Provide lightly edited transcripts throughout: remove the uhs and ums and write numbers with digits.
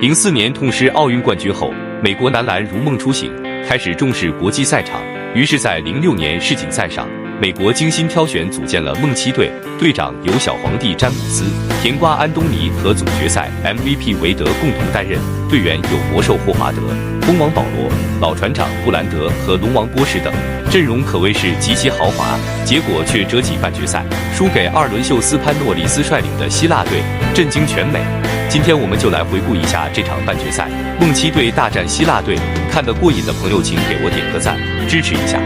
04年痛失奥运冠军后，美国男篮如梦初醒，开始重视国际赛场。于是，在06年世锦赛上，美国精心挑选组建了梦七队，队长由小皇帝詹姆斯、甜瓜安东尼和总决赛 MVP 韦德共同担任，队员有魔兽霍华德、蜂王保罗、老船长布兰德和龙王波什等，阵容可谓是极其豪华。结果却折戟半决赛，输给2轮秀斯潘诺里斯率领的希腊队，震惊全美。今天我们就来回顾一下这场半决赛，梦七队大战希腊队。看得过瘾的朋友，请给我点个赞，支持一下。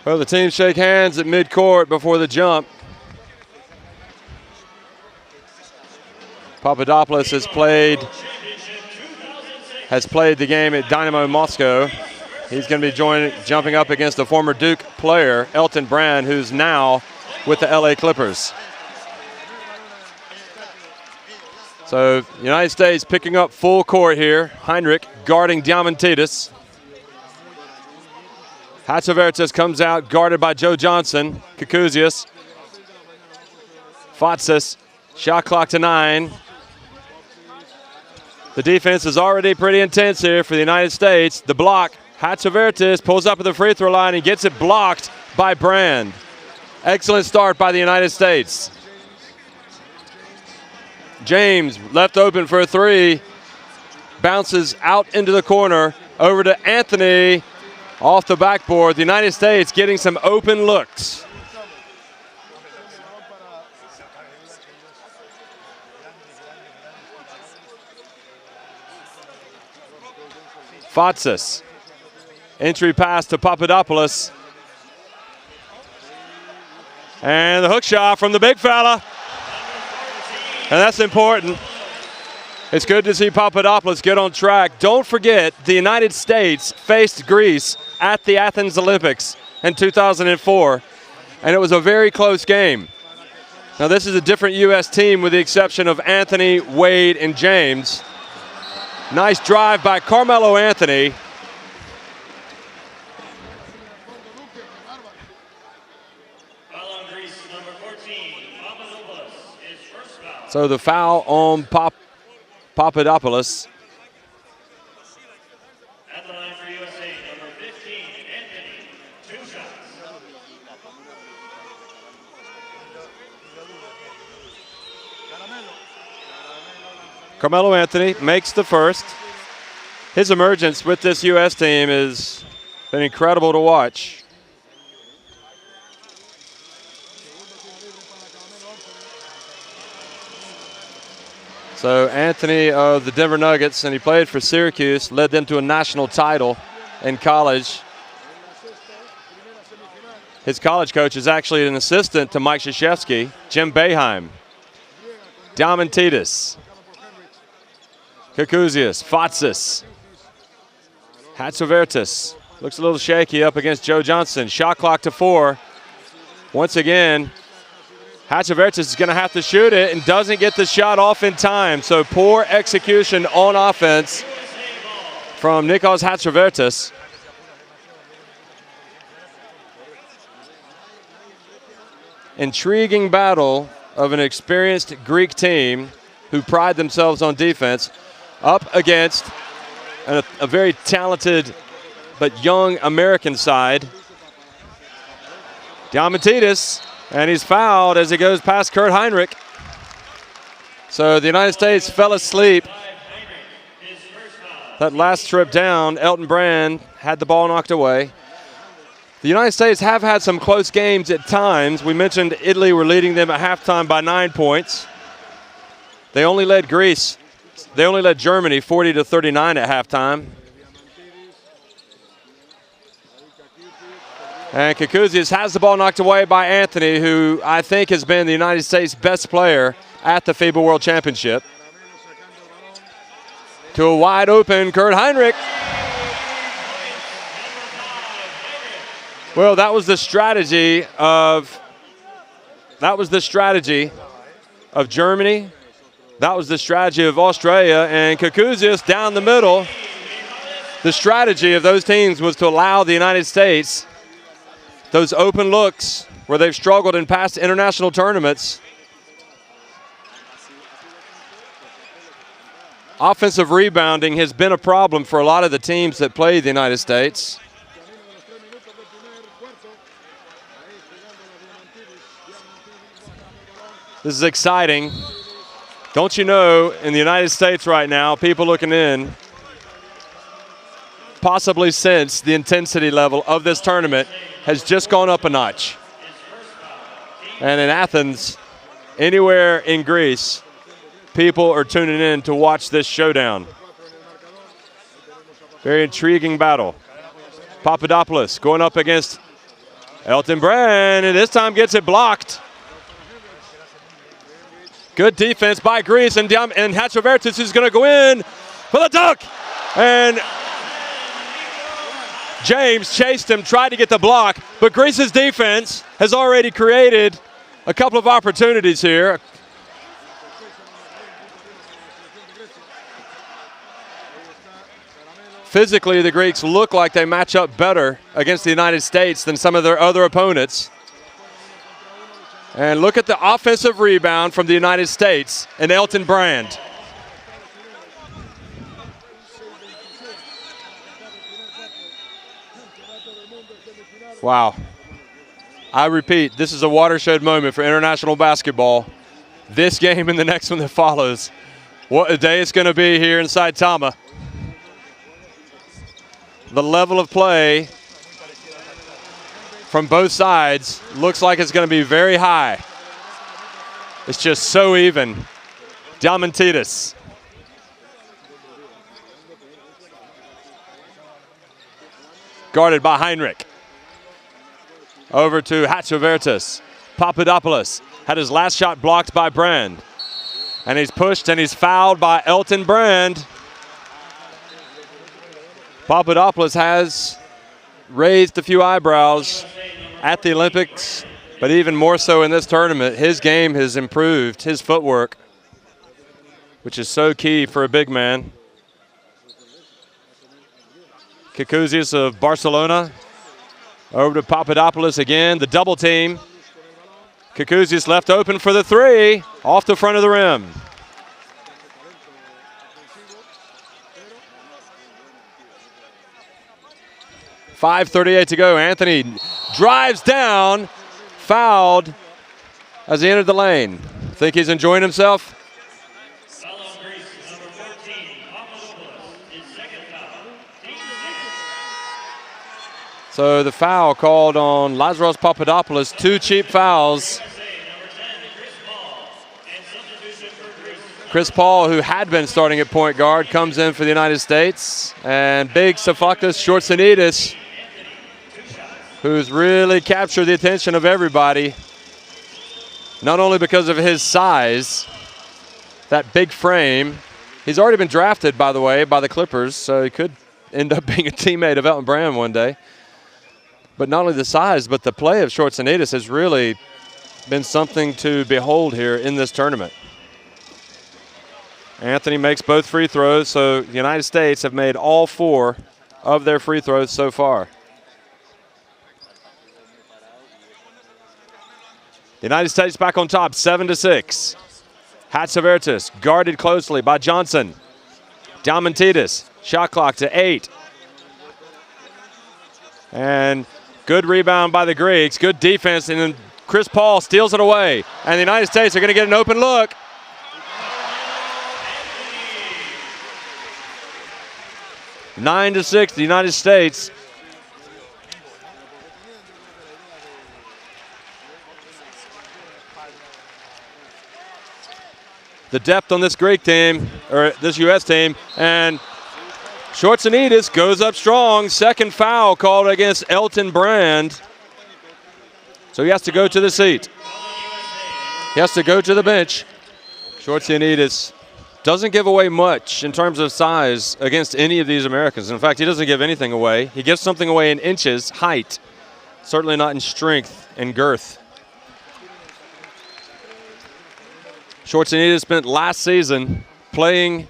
Well, the teams shake hands at midcourt before the jump. Papadopoulos has played the game at Dynamo Moscow. He's going to be jumping up against a former Duke player, Elton Brand, who's now with the LA Clippers. So, United States picking up full court here. Heinrich guarding Diamantidis. Hatzivertis comes out, guarded by Joe Johnson. Kukuzius. Fatsis, shot clock to 9. The defense is already pretty intense here for the United States. The block, Hatzivertis pulls up at the free throw line and gets it blocked by Brand. Excellent start by the United States. James left open for a three. Bounces out into the corner, over to Anthony. Off the backboard, the United States getting some open looks. Fatsis, entry pass to Papadopoulos. And the hook shot from the big fella. And that's important. It's good to see Papadopoulos get on track. Don't forget, the United States faced Greece at the Athens Olympics in 2004, and it was a very close game. Now, this is a different U.S. team with the exception of Anthony, Wade, and James. Nice drive by Carmelo Anthony. So the foul on Papadopoulos. At the line for USA, number 15, Anthony, 2 shots. Carmelo Anthony makes the first. His emergence with this U.S. team has been incredible to watch. So Anthony of the Denver Nuggets, and he played for Syracuse, led them to a national title in college. His college coach is actually an assistant to Mike Krzyzewski, Jim Boeheim. Diamantidis, Kukuzius, Fatsis, Hatzivertis. Looks a little shaky up against Joe Johnson. Shot clock to 4. Once again, Hatzivertis is going to have to shoot it and doesn't get the shot off in time. So poor execution on offense from Nikos Hatzivertis. Intriguing battle of an experienced Greek team who pride themselves on defense up against a very talented but young American side. Diamantidis. And he's fouled as he goes past Kurt Heinrich. So the United States fell asleep. That last trip down, Elton Brand had the ball knocked away. The United States have had some close games at times. We mentioned Italy were leading them at halftime by 9 points. They only led Germany 40-39 at halftime. And Kukuzius has the ball knocked away by Anthony, who I think has been the United States' best player at the FIBA World Championship. To a wide open Kurt Heinrich. Well, that was the strategy of Germany. That was the strategy of Australia. And Kukuzius down the middle the strategy of those teams was to allow the United States those open looks where they've struggled in past international tournaments. Offensive rebounding has been a problem for a lot of the teams that play the United States. This is exciting. Don't you know, in the United States right now, people looking in, possibly sense the intensity level of this tournament has just gone up a notch. And in Athens, anywhere in Greece, people are tuning in to watch this showdown. Very intriguing battle. Papadopoulos going up against Elton Brand, and this time gets it blocked. Good defense by Greece, and Hatzovertis is going to go in for the dunk. And James chased him, tried to get the block, but Greece's defense has already created a couple of opportunities here. Physically, the Greeks look like they match up better against the United States than some of their other opponents. And look at the offensive rebound from the United States and Elton Brand. Wow. I repeat, this is a watershed moment for international basketball. This game and the next one that follows. What a day it's going to be here inside Tama. The level of play from both sides looks like it's going to be very high. It's just so even. Diamantidis. Guarded by Heinrich. Over to Hatzovertis. Papadopoulos had his last shot blocked by Brand. And he's pushed and he's fouled by Elton Brand. Papadopoulos has raised a few eyebrows at the Olympics, but even more so in this tournament. His game has improved, his footwork, which is so key for a big man. Kikouzias of Barcelona. Over to Papadopoulos again, the double team. Kikouzias left open for the three, off the front of the rim. .5:38 to go. Anthony drives down, fouled as he entered the lane. Think he's enjoying himself? So the foul called on Lazaros Papadopoulos, 2 cheap fouls. Chris Paul, who had been starting at point guard, comes in for the United States. And big Sofoklis Shortsanidis, who's really captured the attention of everybody, not only because of his size, that big frame. He's already been drafted, by the way, by the Clippers, so he could end up being a teammate of Elton Brand one day. But not only the size, but the play of Shortsanidis has really been something to behold here in this tournament. Anthony makes both free throws, so the United States have made all 4 of their free throws so far. The United States back on top, 7-6. Hatzovertis guarded closely by Johnson. Diamantidis, shot clock to 8. And good rebound by the Greeks, good defense, and then Chris Paul steals it away. And the United States are going to get an open look. Nine to 6, the United States. The depth on this Greek team, or this U.S. team, and Shortsanidis goes up strong. Second foul called against Elton Brand. So he has to go to the seat. He has to go to the bench. Shortsanidis doesn't give away much in terms of size against any of these Americans. In fact, he doesn't give anything away. He gives something away in inches, height, certainly not in strength and girth. Shortsanidis spent last season playing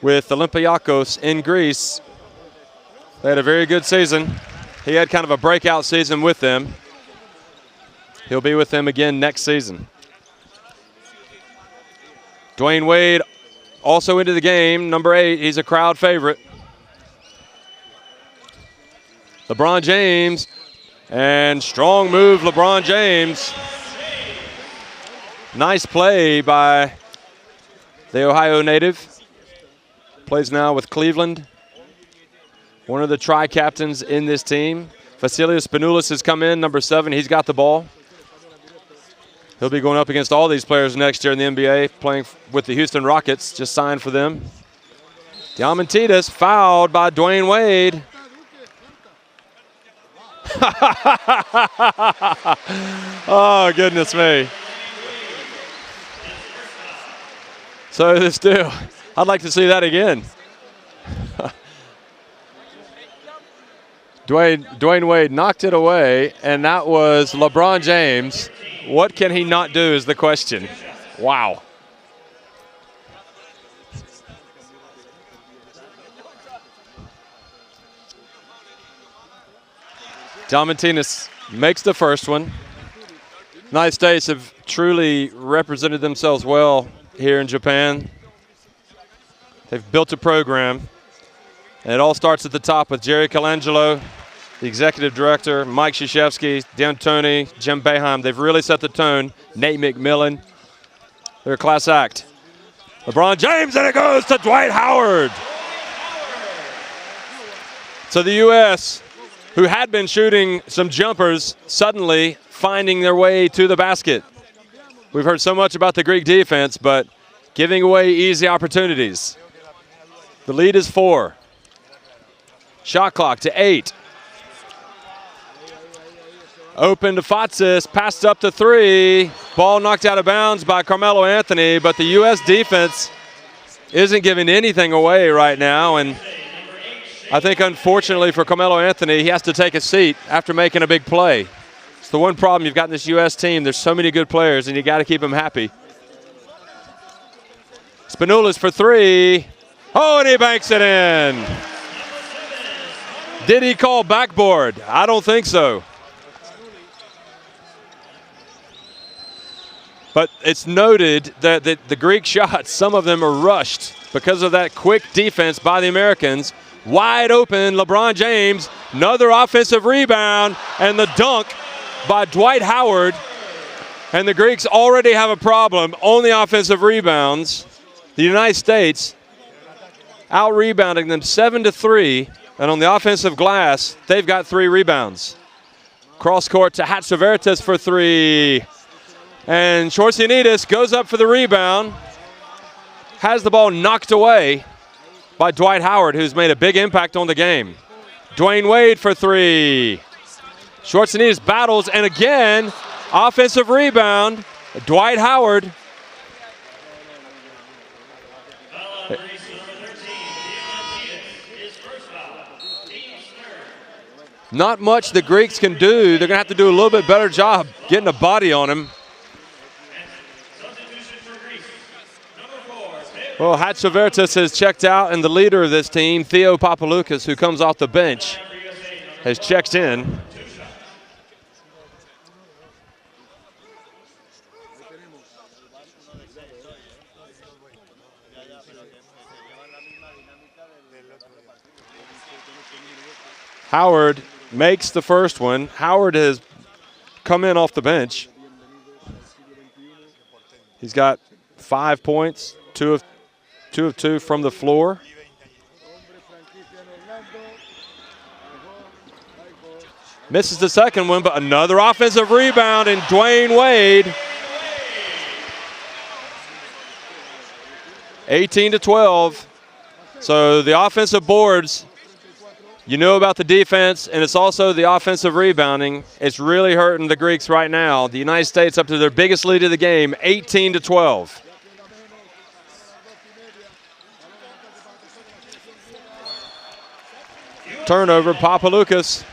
with Olympiakos in Greece. They had a very good season. He had kind of a breakout season with them. He'll be with them again next season. Dwayne Wade also into the game, number 8. He's a crowd favorite. LeBron James, and strong move, LeBron James. Nice play by the Ohio native. Plays now with Cleveland. One of the tri-captains in this team. Vasilios Spanoulis has come in, number 7. He's got the ball. He'll be going up against all these players next year in the NBA, playing with the Houston Rockets, just signed for them. Diamantidis fouled by Dwayne Wade. Oh, goodness me. So this deal, I'd like to see that again. Dwayne Wade knocked it away, and that was LeBron James. What can he not do is the question. Wow. Diamantidis makes the first one. United States have truly represented themselves well here in Japan. They've built a program, and it all starts at the top with Jerry Colangelo, the executive director, Mike Krzyzewski, D'Antoni, Jim Boeheim. They've really set the tone. Nate McMillan. They're a class act. LeBron James, and it goes to Dwight Howard. So the U.S., who had been shooting some jumpers, suddenly finding their way to the basket. We've heard so much about the Greek defense, but giving away easy opportunities. The lead is 4. Shot clock to 8. Open to Fatsis, passed up to 3. Ball knocked out of bounds by Carmelo Anthony, but the U.S. defense isn't giving anything away right now. And I think, unfortunately for Carmelo Anthony, he has to take a seat after making a big play. It's the one problem you've got in this U.S. team. There's so many good players, and you got to keep them happy. Spanoulis for 3. Oh, and he banks it in. Did he call backboard? I don't think so. But it's noted that the Greek shots, some of them are rushed because of that quick defense by the Americans. Wide open, LeBron James, another offensive rebound, and the dunk by Dwight Howard. And the Greeks already have a problem on the offensive rebounds. The United States out-rebounding them 7-3, and on the offensive glass, they've got 3 rebounds. Cross court to Hatzivertis for 3. And Schwarzenidis goes up for the rebound, has the ball knocked away by Dwight Howard, who's made a big impact on the game. Dwayne Wade for 3. Schwarzenidis battles, and again, offensive rebound, Dwight Howard. Not much the Greeks can do. They're going to have to do a little bit better job getting a body on him. Well, Hatzivertis has checked out, and the leader of this team, Theo Papaloukas, who comes off the bench, has checked in. Howard makes the first one. Howard has come in off the bench. He's got 5 points, 2 of 2 from the floor. Misses the second one, but another offensive rebound, and Dwayne Wade. 18-12. So the offensive boards, you know about the defense, and it's also the offensive rebounding. It's really hurting the Greeks right now. The United States up to their biggest lead of the game, 18-12. Turnover, Papaloukas.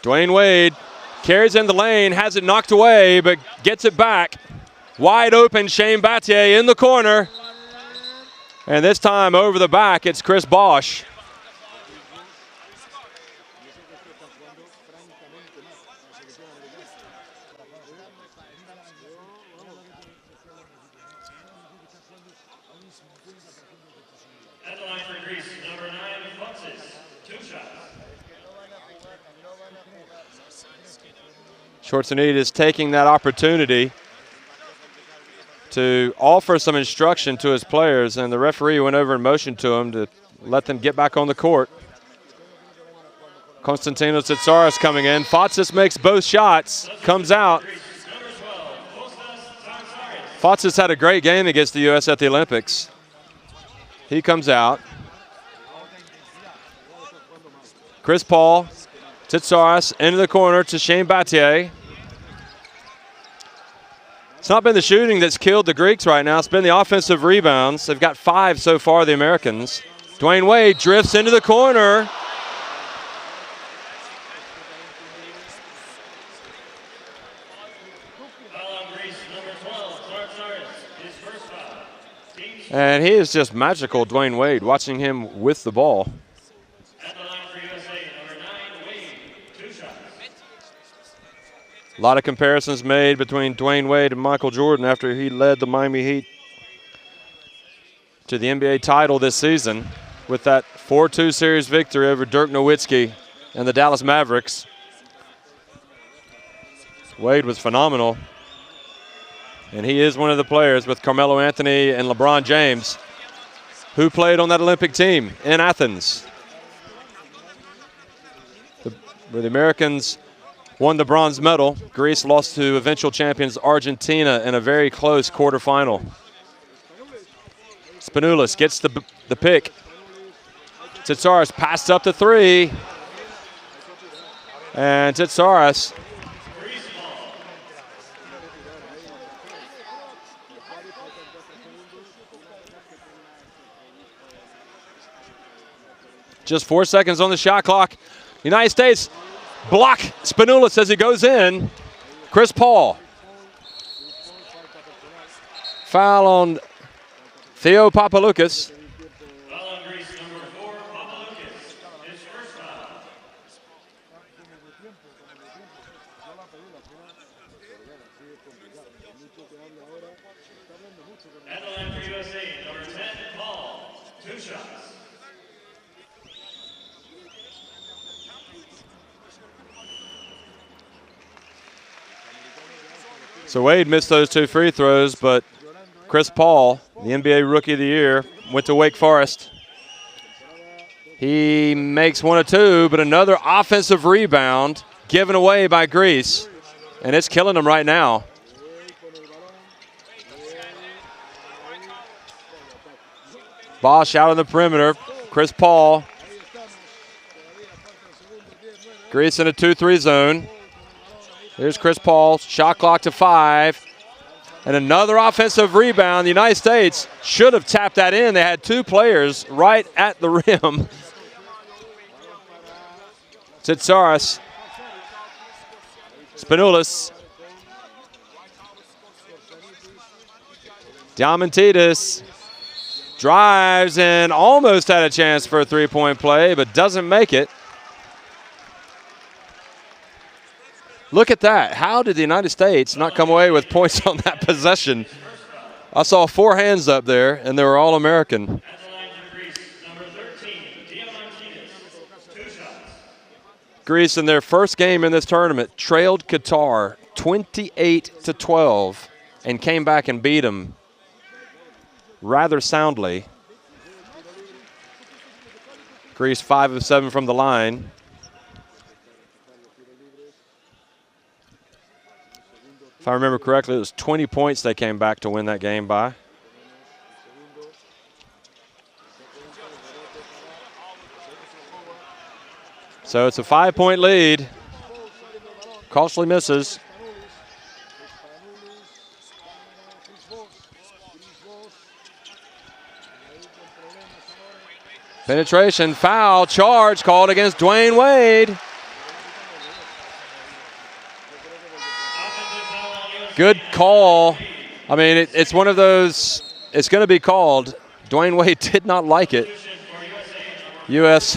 Dwayne Wade carries in the lane, has it knocked away, but gets it back. Wide open, Shane Battier in the corner. And this time over the back, it's Chris Bosch. At the line for Greece, number 9, Foxes, 2 shots. Schwarzenegger taking that opportunity to offer some instruction to his players, and the referee went over and motioned to him to let them get back on the court. Konstantinos Tsitsaris coming in. Fotzis makes both shots, comes out. Fotzis had a great game against the U.S. at the Olympics. He comes out. Chris Paul, Tsitsaris into the corner to Shane Battier. It's not been the shooting that's killed the Greeks right now. It's been the offensive rebounds. They've got 5 so far, the Americans. Dwayne Wade drifts into the corner. Foul on Greece, number 12, Tsartsaris, his first foul. And he is just magical, Dwayne Wade, watching him with the ball. At the line for USA, number 9, Wade, 2 shots. A lot of comparisons made between Dwayne Wade and Michael Jordan after he led the Miami Heat to the NBA title this season with that 4-2 series victory over Dirk Nowitzki and the Dallas Mavericks. Wade was phenomenal, and he is one of the players with Carmelo Anthony and LeBron James who played on that Olympic team in Athens, where the Americans won the bronze medal. Greece lost to eventual champions Argentina in a very close quarterfinal. Spanoulis gets the pick. Tsitsaris passed up to 3. And Tsitsaris just 4 seconds on the shot clock. United States block Spanoulis as he goes in. Chris Paul. Foul on Theo Papaloukas. Foul on Greece, number 4, Papaloukas, his first foul. At the line for USA, number 10, Paul, 2 shots. So Wade missed those 2 free throws, but Chris Paul, the NBA Rookie of the Year, went to Wake Forest. He makes 1 of 2, but another offensive rebound given away by Greece, and it's killing them right now. Bosch out on the perimeter. Chris Paul. Greece in a 2-3 zone. Here's Chris Paul, shot clock to 5. And another offensive rebound. The United States should have tapped that in. They had 2 players right at the rim. Tsitsaris. Spanoulis. Diamantidis drives and almost had a chance for a 3-point play, but doesn't make it. Look at that. How did the United States not come away with points on that possession? I saw 4 hands up there, and they were all American. At the line for Greece, number 13, Diamantidis, 2 shots. Greece, in their first game in this tournament, trailed Qatar 28-12 and came back and beat them rather soundly. Greece 5 of 7 from the line. If I remember correctly, it was 20 points they came back to win that game by. So it's a 5-point lead. Costly misses. Penetration, foul, charge called against Dwayne Wade. Good call. I mean, it's one of those, it's going to be called. Dwayne Wade did not like it. U.S.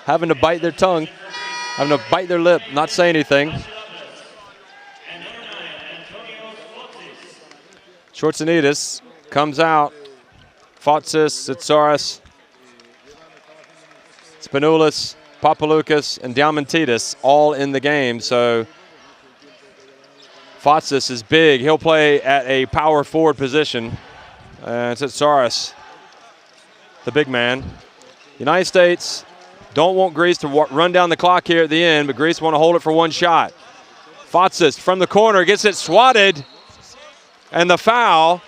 having to bite their tongue, having to bite their lip, not say anything. Schwarzenidis comes out. Fotsis, Tsitsaris, Spanoulis, Papaloukas, and Diamantidis all in the game. So Fotsis is big. He'll play at a power forward position. And Tsitsaris, the big man. United States don't want Greece to run down the clock here at the end, but Greece want to hold it for one shot. Fotsis from the corner gets it swatted. And the foul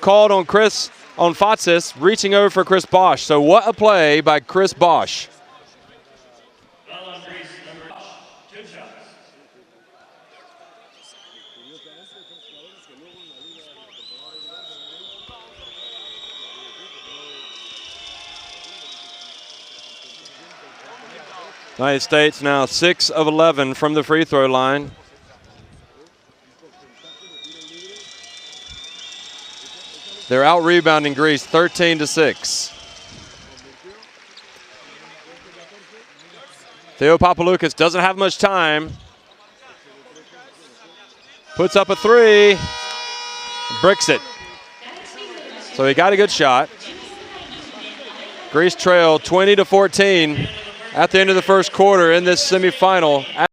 called on Fotsis, reaching over for Chris Bosch. So what a play by Chris Bosch. United States now 6 of 11 from the free throw line. They're out rebounding Greece 13-6. Theo Papaloukas doesn't have much time. Puts up a three, bricks it. So he got a good shot. Greece trailed 20-14 at the end of the first quarter in this semifinal.